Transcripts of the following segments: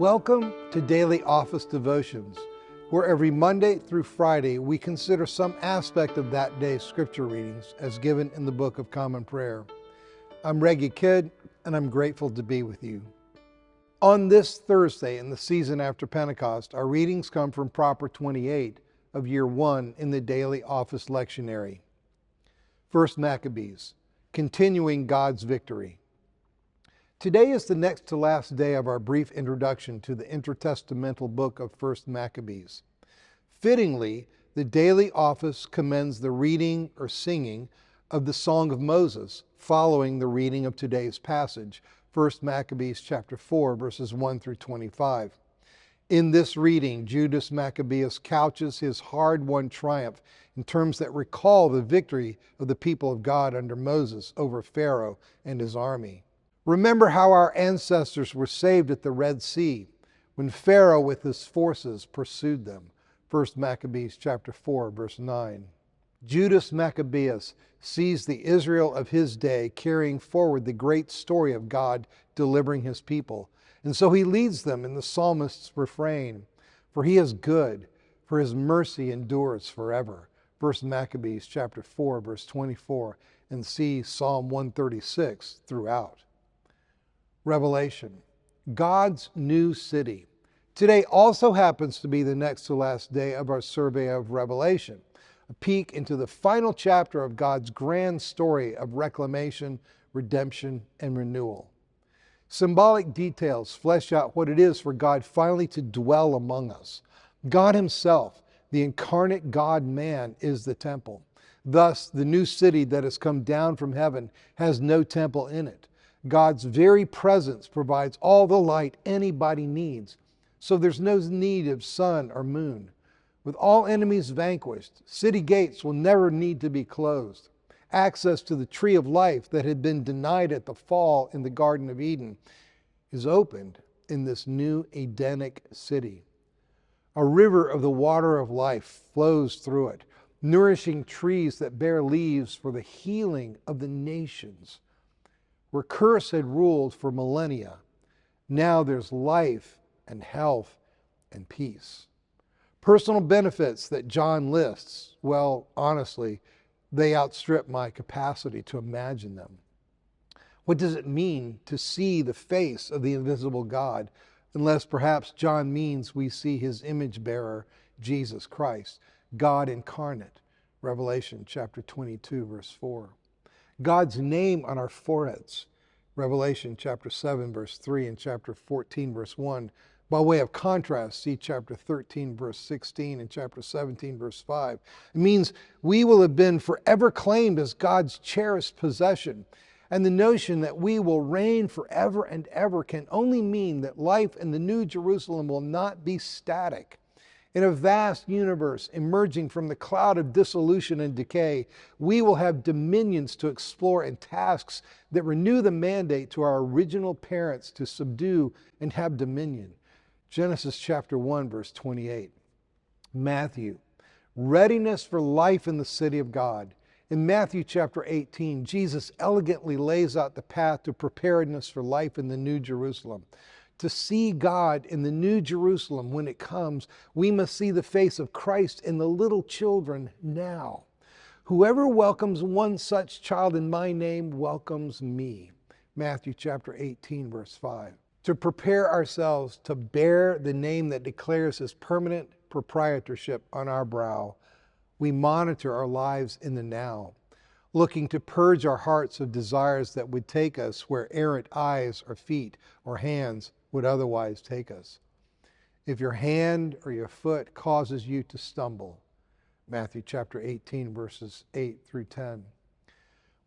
Welcome to Daily Office Devotions, where every Monday through Friday we consider some aspect of that day's scripture readings as given in the Book of Common Prayer. I'm Reggie Kidd, and I'm grateful to be with you. On this Thursday in the season after Pentecost, our readings come from Proper 28 of Year 1 in the Daily Office Lectionary. First Maccabees, continuing God's victory. Today is the next to last day of our brief introduction to the intertestamental book of First Maccabees. Fittingly, the daily office commends the reading or singing of the Song of Moses following the reading of today's passage, First Maccabees chapter 4, verses 1 through 25. In this reading, Judas Maccabeus couches his hard-won triumph in terms that recall the victory of the people of God under Moses over Pharaoh and his army. Remember how our ancestors were saved at the Red Sea when Pharaoh with his forces pursued them. 1 Maccabees chapter 4, verse 9. Judas Maccabeus sees the Israel of his day carrying forward the great story of God delivering his people. And so he leads them in the psalmist's refrain, "For he is good, for his mercy endures forever." 1 Maccabees chapter 4, verse 24, and see Psalm 136 throughout. Revelation, God's new city. Today also happens to be the next to last day of our survey of Revelation, a peek into the final chapter of God's grand story of reclamation, redemption, and renewal. Symbolic details flesh out what it is for God finally to dwell among us. God himself, the incarnate God-man, is the temple. Thus, the new city that has come down from heaven has no temple in it. God's very presence provides all the light anybody needs, so there's no need of sun or moon. With all enemies vanquished, city gates will never need to be closed. Access to the tree of life that had been denied at the fall in the Garden of Eden is opened in this new Edenic city. A river of the water of life flows through it, nourishing trees that bear leaves for the healing of the nations. Where curse had ruled for millennia, now there's life and health and peace. Personal benefits that John lists, well, honestly, they outstrip my capacity to imagine them. What does it mean to see the face of the invisible God, unless perhaps John means we see his image bearer, Jesus Christ, God incarnate, Revelation chapter 22, verse 4. God's name on our foreheads, Revelation chapter 7, verse 3 and chapter 14, verse 1. By way of contrast, see chapter 13, verse 16 and chapter 17, verse 5. It means we will have been forever claimed as God's cherished possession. And the notion that we will reign forever and ever can only mean that life in the New Jerusalem will not be static. In a vast universe emerging from the cloud of dissolution and decay, we will have dominions to explore and tasks that renew the mandate to our original parents to subdue and have dominion. Genesis chapter 1, verse 28. Matthew, readiness for life in the city of God. In Matthew chapter 18, Jesus elegantly lays out the path to preparedness for life in the New Jerusalem. To see God in the New Jerusalem when it comes, we must see the face of Christ in the little children now. Whoever welcomes one such child in my name welcomes me. Matthew chapter 18, verse 5. To prepare ourselves to bear the name that declares his permanent proprietorship on our brow, we monitor our lives in the now, looking to purge our hearts of desires that would take us where errant eyes or feet or hands would otherwise take us. If your hand or your foot causes you to stumble, Matthew chapter 18, verses 8 through 10.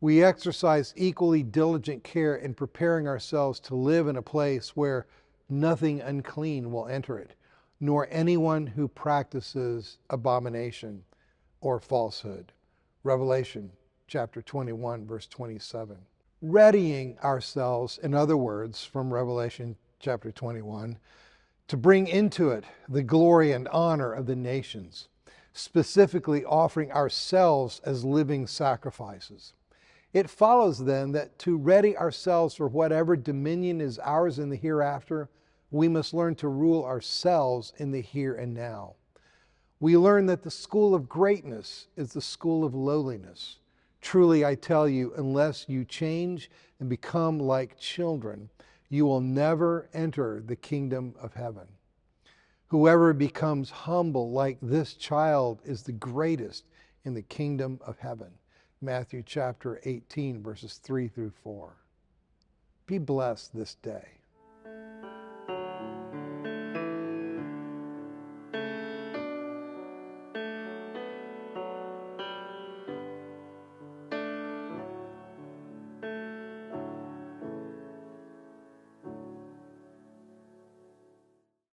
We exercise equally diligent care in preparing ourselves to live in a place where nothing unclean will enter it, nor anyone who practices abomination or falsehood. Revelation chapter 21, verse 27. Readying ourselves, in other words, from Revelation chapter 21, to bring into it the glory and honor of the nations, specifically offering ourselves as living sacrifices. It follows then that to ready ourselves for whatever dominion is ours in the hereafter, we must learn to rule ourselves in the here and now. We learn that the school of greatness is the school of lowliness. Truly, I tell you, unless you change and become like children, you will never enter the kingdom of heaven. Whoever becomes humble like this child is the greatest in the kingdom of heaven. Matthew chapter 18, verses 3 through 4. Be blessed this day.